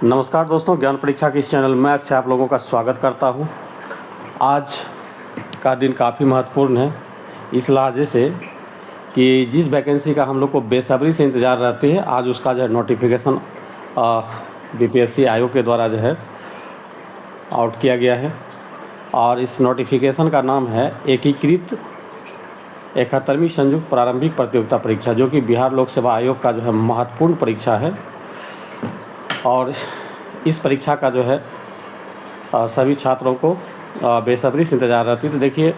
नमस्कार दोस्तों, ज्ञान परीक्षा के इस चैनल में अक्सर आप लोगों का स्वागत करता हूं। आज का दिन काफ़ी महत्वपूर्ण है इस लिहाजे से कि जिस वैकेंसी का हम लोग को बेसब्री से इंतज़ार रहती है, आज उसका जो है नोटिफिकेशन बीपीएससी आयोग के द्वारा जो है आउट किया गया है। और इस नोटिफिकेशन का नाम है एकीकृत 71वीं संयुक्त प्रारंभिक प्रतियोगिता परीक्षा, जो कि बिहार लोक सेवा आयोग का जो है महत्वपूर्ण परीक्षा है। और इस परीक्षा का जो है सभी छात्रों को बेसब्री से इंतज़ार रहती है। तो देखिए,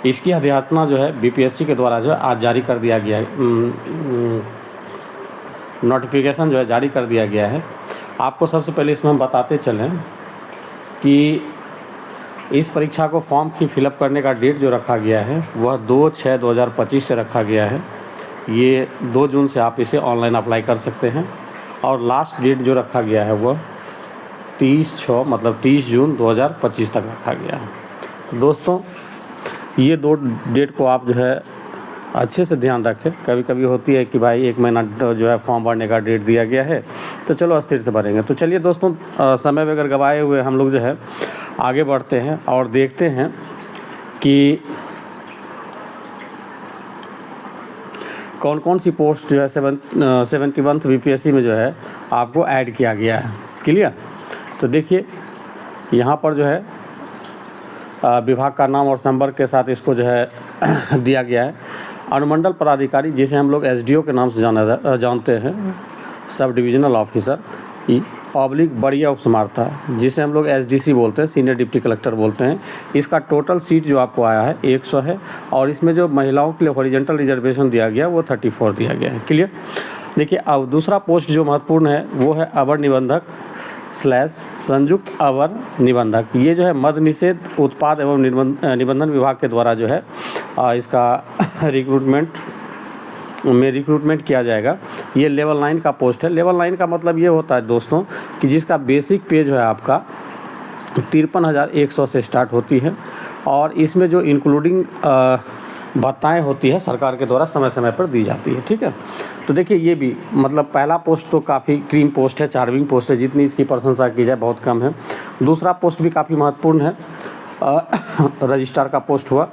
इसकी अध्यात्मा जो है बीपीएससी के द्वारा जो है आज जारी कर दिया गया है, नोटिफिकेशन जो है जारी कर दिया गया है। आपको सबसे पहले इसमें हम बताते चलें कि इस परीक्षा को फॉर्म की फिलअप करने का डेट जो रखा गया है वह 2/6/2025 से रखा गया है। ये 2 जून से आप इसे ऑनलाइन अप्लाई कर सकते हैं। और लास्ट डेट जो रखा गया है वह 30/6 मतलब 30 जून 2025 तक रखा गया है। दोस्तों, ये 2 डेट को आप जो है अच्छे से ध्यान रखें। कभी कभी होती है कि भाई 1 महीना जो है फॉर्म भरने का डेट दिया गया है, तो चलो अस्थिर से भरेंगे। तो चलिए दोस्तों, समय बगैर गवाए हुए हम लोग जो है आगे बढ़ते हैं और देखते हैं कि कौन कौन सी पोस्ट जो है 71 बीपीएससी में जो है आपको ऐड किया गया है। क्लियर? तो देखिए, यहाँ पर जो है विभाग का नाम और संपर्क के साथ इसको जो है दिया गया है। अनुमंडल पदाधिकारी, जिसे हम लोग एसडीओ के नाम से जानते हैं, सब डिविजनल ऑफिसर बड़िया उपसमार्था, जिसे हम लोग एसडीसी बोलते हैं, सीनियर डिप्टी कलेक्टर बोलते हैं। इसका टोटल सीट जो आपको आया है 100 है। और इसमें जो महिलाओं के लिए हॉरिजॉन्टल रिजर्वेशन दिया गया वो 34 दिया गया है। क्लियर? देखिए, अब दूसरा पोस्ट जो महत्वपूर्ण है वो है अवर निबंधक / संयुक्त अवर निबंधक। ये जो है मद्य निषेध उत्पाद एवं निबंधन विभाग के द्वारा जो है इसका रिक्रूटमेंट किया जाएगा। ये लेवल 9 का पोस्ट है। लेवल 9 का मतलब ये होता है दोस्तों कि जिसका बेसिक पे जो है आपका 53,100 से स्टार्ट होती है। और इसमें जो इंक्लूडिंग भत्ताएँ होती है सरकार के द्वारा समय समय पर दी जाती है। ठीक है? तो देखिए, ये भी मतलब पहला पोस्ट तो काफ़ी क्रीम पोस्ट है, चार्मिंग पोस्ट है, जितनी इसकी प्रशंसा की जाए बहुत कम है। दूसरा पोस्ट भी काफ़ी महत्वपूर्ण है, रजिस्ट्रार का पोस्ट हुआ।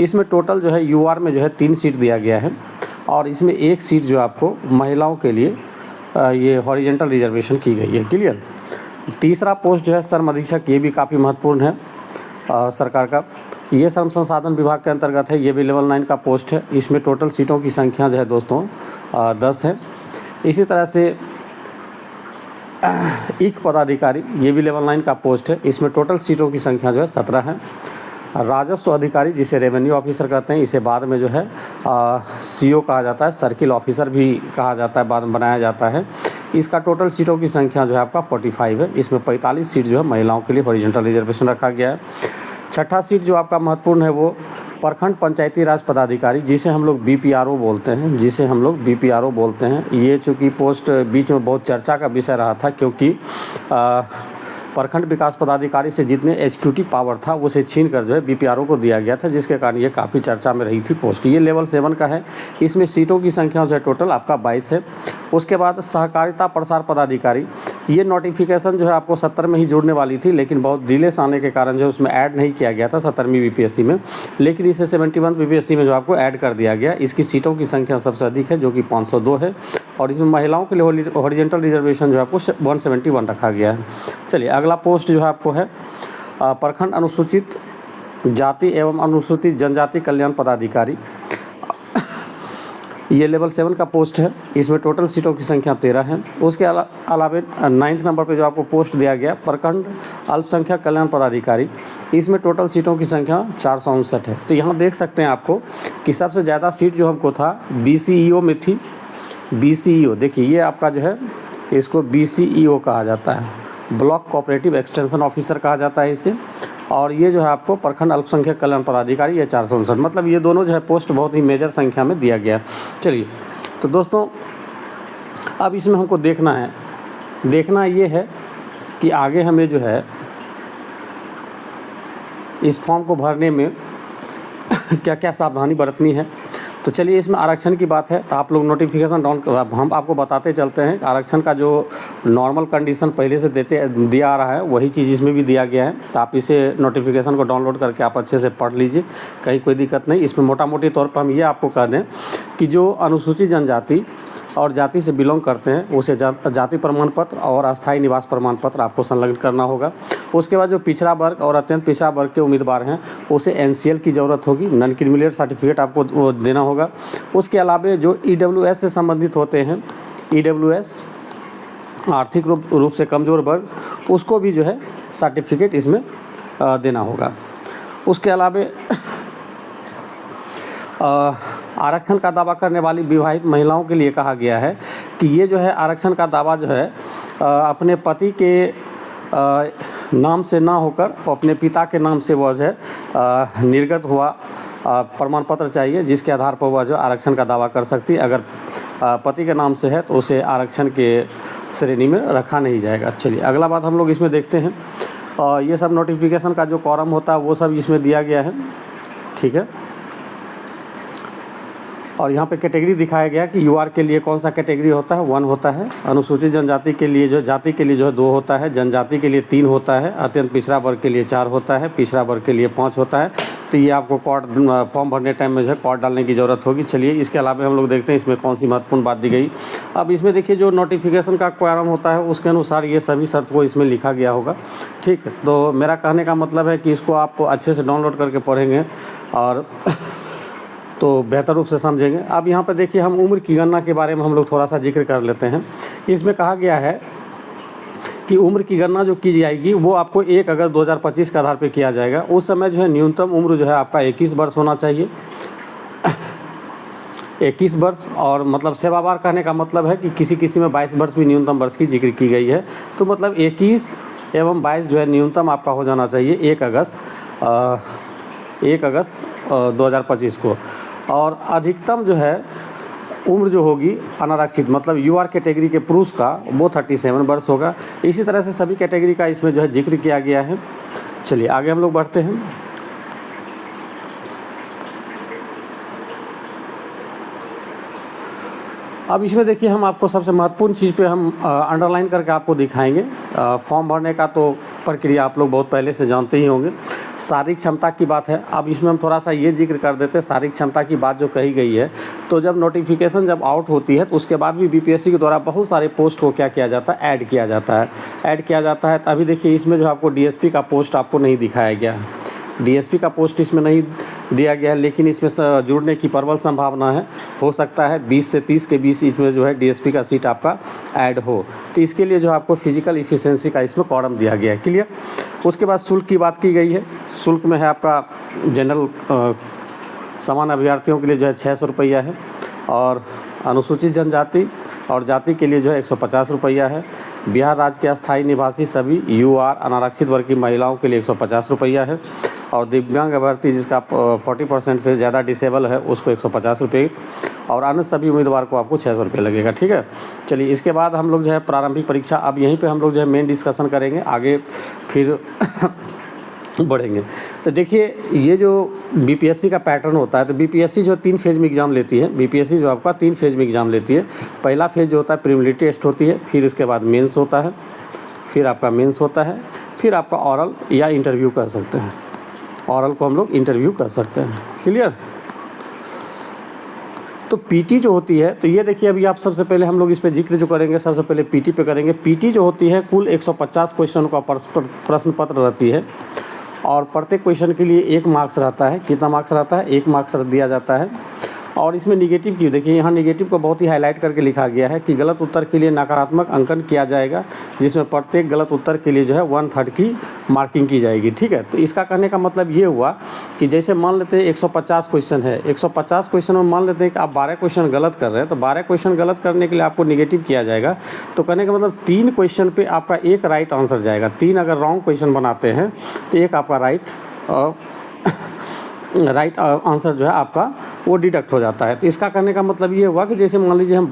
इसमें टोटल जो है यूआर में जो है 3 सीट दिया गया है। और इसमें 1 सीट जो आपको महिलाओं के लिए ये हॉरिजॉन्टल रिजर्वेशन की गई है। क्लियर? तीसरा पोस्ट जो है श्रम अधीक्षक, ये भी काफ़ी महत्वपूर्ण है सरकार का। ये श्रम संसाधन विभाग के अंतर्गत है। ये भी लेवल 9 का पोस्ट है। इसमें टोटल सीटों की संख्या जो है दोस्तों 10 है। इसी तरह से एक पदाधिकारी, ये भी लेवल 9 का पोस्ट है। इसमें टोटल सीटों की संख्या जो है 17 है। राजस्व अधिकारी, जिसे रेवेन्यू ऑफिसर कहते हैं, इसे बाद में जो है सीओ कहा जाता है, सर्किल ऑफिसर भी कहा जाता है, बाद में बनाया जाता है। इसका टोटल सीटों की संख्या जो है आपका 45 है। इसमें 45 सीट जो है महिलाओं के लिए हॉरिजॉन्टल रिजर्वेशन रखा गया है। छठा सीट जो आपका महत्वपूर्ण है वो प्रखंड पंचायती राज पदाधिकारी, जिसे हम लोग बीपीआरओ बोलते हैं। ये चूँकि पोस्ट बीच में बहुत चर्चा का विषय रहा था, क्योंकि प्रखंड विकास पदाधिकारी से जितने एग्जीक्यूटिव पावर था उसे छीन कर जो है बीपीआरओ को दिया गया था, जिसके कारण ये काफ़ी चर्चा में रही थी पोस्ट। ये लेवल 7 का है। इसमें सीटों की संख्या जो है टोटल आपका 22 है। उसके बाद सहकारिता प्रसार पदाधिकारी, ये नोटिफिकेशन जो है आपको 70 में ही जुड़ने वाली थी, लेकिन बहुत डिलेस आने के कारण जो है उसमें ऐड नहीं किया गया था 70वीं बीपीएससी में, लेकिन इसे 71 बीपीएससी में जो आपको ऐड कर दिया गया। इसकी सीटों की संख्या सबसे अधिक है, जो कि 502 है। और इसमें महिलाओं के लिए हॉरिजॉन्टल रिजर्वेशन जो है आपको 171 रखा गया है। चलिए, अगला पोस्ट जो है आपको है प्रखंड अनुसूचित जाति एवं अनुसूचित जनजाति कल्याण पदाधिकारी। ये लेवल 7 का पोस्ट है। इसमें टोटल सीटों की संख्या 13 है। उसके अलावा 9 नंबर पे जो आपको पोस्ट दिया गया प्रखंड अल्पसंख्यक कल्याण पदाधिकारी, इसमें टोटल सीटों की संख्या 459 है। तो यहाँ देख सकते हैं आपको कि सबसे ज़्यादा सीट जो हमको था बीसीईओ में थी। बीसीईओ देखिए, ये आपका जो है इसको बीसीईओ कहा जाता है, ब्लॉक कोऑपरेटिव एक्सटेंशन ऑफिसर कहा जाता है इसे। और ये जो है आपको प्रखंड अल्पसंख्यक कल्याण पदाधिकारी, ये 459, मतलब ये दोनों जो है पोस्ट बहुत ही मेजर संख्या में दिया गया। चलिए, तो दोस्तों अब इसमें हमको देखना ये है कि आगे हमें जो है इस फॉर्म को भरने में क्या क्या सावधानी बरतनी है। तो चलिए इसमें आरक्षण की बात है, तो आप लोग नोटिफिकेशन डाउन, हम आपको बताते चलते हैं आरक्षण का जो नॉर्मल कंडीशन पहले से दिया आ रहा है वही चीज़ इसमें भी दिया गया है। तो आप इसे नोटिफिकेशन को डाउनलोड करके आप अच्छे से पढ़ लीजिए, कहीं कोई दिक्कत नहीं। इसमें मोटा मोटी तौर पर हम ये आपको कह दें कि जो अनुसूचित जनजाति और जाति से बिलोंग करते हैं उसे जाति प्रमाण पत्र और अस्थायी निवास प्रमाण पत्र आपको संलग्न करना होगा। उसके बाद जो पिछड़ा वर्ग और अत्यंत पिछड़ा वर्ग के उम्मीदवार हैं उसे NCL की ज़रूरत होगी, नॉन क्रिमिनल सर्टिफिकेट आपको वो देना होगा। उसके अलावा जो EWS से संबंधित होते हैं, EWS आर्थिक रूप से कमज़ोर वर्ग, उसको भी जो है सर्टिफिकेट इसमें देना होगा। उसके अलावा आरक्षण का दावा करने वाली विवाहित महिलाओं के लिए कहा गया है कि ये जो है आरक्षण का दावा जो है अपने पति के नाम से ना होकर अपने पिता के नाम से वह जो है निर्गत हुआ प्रमाण पत्र चाहिए, जिसके आधार पर वह जो आरक्षण का दावा कर सकती है। अगर पति के नाम से है तो उसे आरक्षण के श्रेणी में रखा नहीं जाएगा। चलिए अगला बात हम लोग इसमें देखते हैं। ये सब नोटिफिकेशन का जो कॉरम होता है वो सब इसमें दिया गया है, ठीक है। और यहाँ पे कैटेगरी दिखाया गया कि UR के लिए कौन सा कैटेगरी होता है, 1 होता है। अनुसूचित जनजाति के लिए जो जाति के लिए जो है 2 होता है, जनजाति के लिए 3 होता है, अत्यंत पिछड़ा वर्ग के लिए 4 होता है, पिछड़ा वर्ग के लिए 5 होता है। तो ये आपको फॉर्म भरने टाइम में जो है कोड डालने की ज़रूरत होगी। चलिए इसके अलावा हम लोग देखते हैं इसमें कौन सी महत्वपूर्ण बात दी गई। अब इसमें देखिए जो नोटिफिकेशन का क्वारम होता है उसके अनुसार ये सभी शर्त को इसमें लिखा गया होगा, ठीक है। तो मेरा कहने का मतलब है कि इसको आप अच्छे से डाउनलोड करके पढ़ेंगे और तो बेहतर रूप से समझेंगे। अब यहाँ पर देखिए हम उम्र की गणना के बारे में हम लोग थोड़ा सा जिक्र कर लेते हैं। इसमें कहा गया है कि उम्र की गणना जो की जाएगी वो आपको 1 अगस्त 2025 के आधार पर किया जाएगा। उस समय जो है न्यूनतम उम्र जो है आपका 21 वर्ष होना चाहिए, 21 वर्ष। और मतलब सेवावार कहने का मतलब है कि किसी किसी में 22 वर्ष भी न्यूनतम वर्ष की जिक्र की गई है। तो मतलब 21 एवं 22 जो है न्यूनतम आपका हो जाना चाहिए 1 अगस्त 2025 को। और अधिकतम जो है उम्र जो होगी अनारक्षित मतलब UR कैटेगरी के पुरुष का वो 37 वर्ष होगा। इसी तरह से सभी कैटेगरी का इसमें जो है जिक्र किया गया है। चलिए आगे हम लोग बढ़ते हैं। अब इसमें देखिए हम आपको सबसे महत्वपूर्ण चीज़ पे हम अंडरलाइन करके आपको दिखाएंगे। फॉर्म भरने का तो प्रक्रिया आप लोग बहुत पहले से जानते ही होंगे। शारीरिक क्षमता की बात है, अब इसमें हम थोड़ा सा ये जिक्र कर देते हैं शारीरिक क्षमता की बात जो कही गई है। तो जब नोटिफिकेशन जब आउट होती है तो उसके बाद भी BPSC के द्वारा बहुत सारे पोस्ट को क्या किया जाता है, ऐड किया जाता है। तो अभी देखिए इसमें जो आपको DSP का पोस्ट आपको नहीं दिखाया गया है, DSP का पोस्ट इसमें नहीं दिया गया है, लेकिन इसमें जुड़ने की प्रबल संभावना है। हो सकता है 20 से 30 के बीच इसमें जो है DSP का सीट आपका ऐड हो। तो इसके लिए जो आपको फिजिकल इफिशिएंसी का इसमें कॉलम दिया गया है, क्लियर। उसके बाद शुल्क की बात की गई है। शुल्क में है आपका जनरल सामान्य अभ्यर्थियों के लिए जो है 600 रुपया है, और अनुसूचित जनजाति और जाति के लिए जो है 150 रुपया है। बिहार राज्य के अस्थायी निवासी सभी UR अनारक्षित वर्ग की महिलाओं के लिए 150 रुपया है, और दिव्यांग अभ्यर्थी जिसका 40% से ज़्यादा डिसेबल है उसको 150 रुपये, और अन्य सभी उम्मीदवार को आपको 600 रुपये लगेगा, ठीक है। चलिए इसके बाद हम लोग जो है प्रारंभिक परीक्षा, अब यहीं पे हम लोग जो है मेन डिस्कशन करेंगे, आगे फिर बढ़ेंगे। तो देखिए ये जो BPSC का पैटर्न होता है, तो BPSC जो 3 फेज़ में एग्ज़ाम लेती है। BPSC जो आपका 3 फेज़ में एग्ज़ाम लेती है। पहला फेज़ जो होता है प्रीलिमिनरी टेस्ट होती है, फिर इसके बाद मेंस होता है, फिर आपका मेंस होता है, फिर आपका ऑरल या इंटरव्यू कर सकते हैं। ऑरल को हम लोग इंटरव्यू कर सकते हैं, क्लियर। तो PT जो होती है, तो ये देखिए अभी आप सबसे पहले हम लोग इस पे जिक्र जो करेंगे सबसे पहले PT पे करेंगे। PT जो होती है कुल 150 क्वेश्चन का प्रश्न पत्र रहती है, और प्रत्येक क्वेश्चन के लिए 1 मार्क्स रहता है। कितना मार्क्स रहता है? 1 मार्क्स दिया जाता है। और इसमें निगेटिव की देखिए, यहाँ निगेटिव को बहुत ही हाईलाइट करके लिखा गया है कि गलत उत्तर के लिए नकारात्मक अंकन किया जाएगा, जिसमें प्रत्येक गलत उत्तर के लिए जो है 1/3 की मार्किंग की जाएगी, ठीक है। तो इसका कहने का मतलब ये हुआ कि जैसे मान लेते हैं 150 क्वेश्चन है, 150 क्वेश्चन में मान लेते हैं कि आप 12 क्वेश्चन गलत कर रहे हैं, तो 12 क्वेश्चन गलत करने के लिए आपको निगेटिव किया जाएगा। तो कहने का मतलब 3 क्वेश्चन पर आपका 1 राइट आंसर जाएगा। 3 अगर रॉन्ग क्वेश्चन बनाते हैं तो 1 आपका राइट आंसर जो है आपका वो डिडक्ट हो जाता है। तो इसका करने का मतलब ये हुआ कि जैसे मान लीजिए हम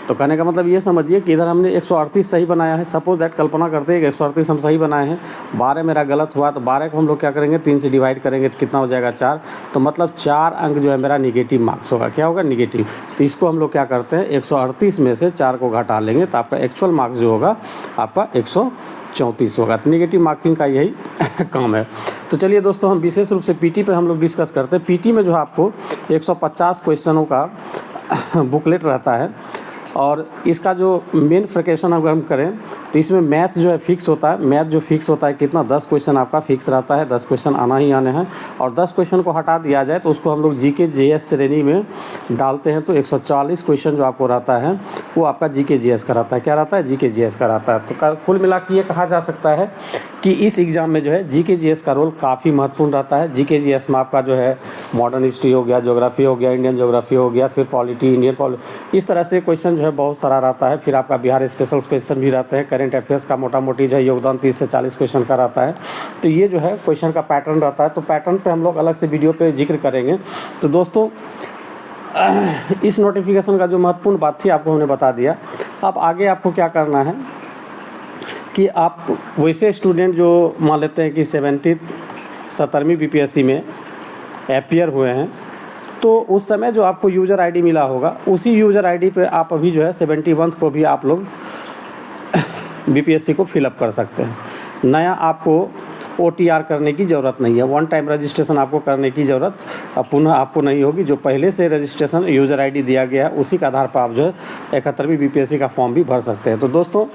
तो कहने का मतलब ये समझिए कि इधर हमने 138 सही बनाया है। सपोज दैट कल्पना करते हैं कि 138 हम सही बनाए हैं, 12 मेरा गलत हुआ, तो 12 को हम लोग क्या करेंगे 3 से डिवाइड करेंगे तो कितना हो जाएगा 4। तो मतलब 4 अंक जो है मेरा निगेटिव मार्क्स होगा। क्या होगा? निगेटिव। तो इसको हम लोग क्या करते हैं 138 में से 4 को घटा लेंगे तो आपका एक्चुअल मार्क्स जो होगा आपका 134 होगा। तो निगेटिव मार्किंग का यही काम है। तो चलिए दोस्तों, हम विशेष रूप से पीटी पे हम लोग डिस्कस करते हैं। पीटी में जो है आपको 150 क्वेश्चनों का बुकलेट रहता है और इसका जो मेन फ्रिक्वेशन अगर हम करें तो इसमें मैथ जो है फिक्स होता है। मैथ जो फिक्स होता है कितना 10 क्वेश्चन आपका फिक्स रहता है, 10 क्वेश्चन आना ही आने हैं। और 10 क्वेश्चन को हटा दिया जाए तो उसको हम लोग जीके जीएस श्रेणी में डालते हैं तो 140 क्वेश्चन जो आपको रहता है वो आपका जीके जीएस का रहता है। क्या रहता है? जीके जीएस का रहता है। तो कुल मिला के ये कहा जा सकता है कि इस एग्ज़ाम में जो है जीके जीएस का रोल काफ़ी महत्वपूर्ण रहता है। जीके जीएस में आपका जो है मॉडर्न हिस्ट्री हो गया, ज्योग्राफी हो गया, इंडियन ज्योग्राफी हो गया, फिर पॉलिटी, इंडियन पॉलिटी, इस तरह से क्वेश्चन जो है बहुत सारा रहता है। फिर आपका बिहार स्पेशल क्वेश्चन भी रहते हैं। करेंट अफेयर्स का मोटा मोटी जो है योगदान 30 से 40 क्वेश्चन का रहता है। तो ये जो है क्वेश्चन का पैटर्न रहता है। तो पैटर्न पे हम लोग अलग से वीडियो पे जिक्र करेंगे। तो दोस्तों, इस नोटिफिकेशन का जो महत्वपूर्ण बात थी आपको हमने बता दिया। अब आगे आपको क्या करना है कि आप वैसे स्टूडेंट जो मान लेते हैं कि 70वीं बीपीएससी में अपीयर हुए हैं, तो उस समय जो आपको यूज़र आईडी मिला होगा उसी यूज़र आईडी पे आप अभी जो है 71 को भी आप लोग बीपीएससी को फिलअप कर सकते हैं। नया आपको OTR करने की ज़रूरत नहीं है। वन टाइम रजिस्ट्रेशन आपको करने की ज़रूरत पुनः आपको नहीं होगी। जो पहले से रजिस्ट्रेशन यूज़र आईडी दिया गया है उसी के आधार पर आप जो है 71वीं बीपीएससी का फॉर्म भी भर सकते हैं। तो दोस्तों,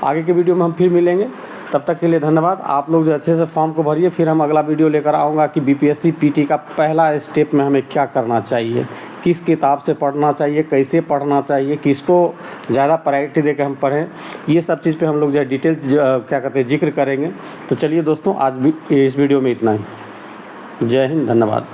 आगे के वीडियो में हम फिर मिलेंगे। तब तक के लिए धन्यवाद। आप लोग जो अच्छे से फॉर्म को भरिए। फिर हम अगला वीडियो लेकर आऊँगा कि बीपीएससी पीटी का पहला स्टेप में हमें क्या करना चाहिए, किस किताब से पढ़ना चाहिए, कैसे पढ़ना चाहिए, किसको ज़्यादा प्रायोरिटी देकर हम पढ़ें, ये सब चीज़ पे हम लोग जो है डिटेल क्या कहते हैं जिक्र करेंगे। तो चलिए दोस्तों, आज भी इस वीडियो में इतना ही। जय हिंद, धन्यवाद।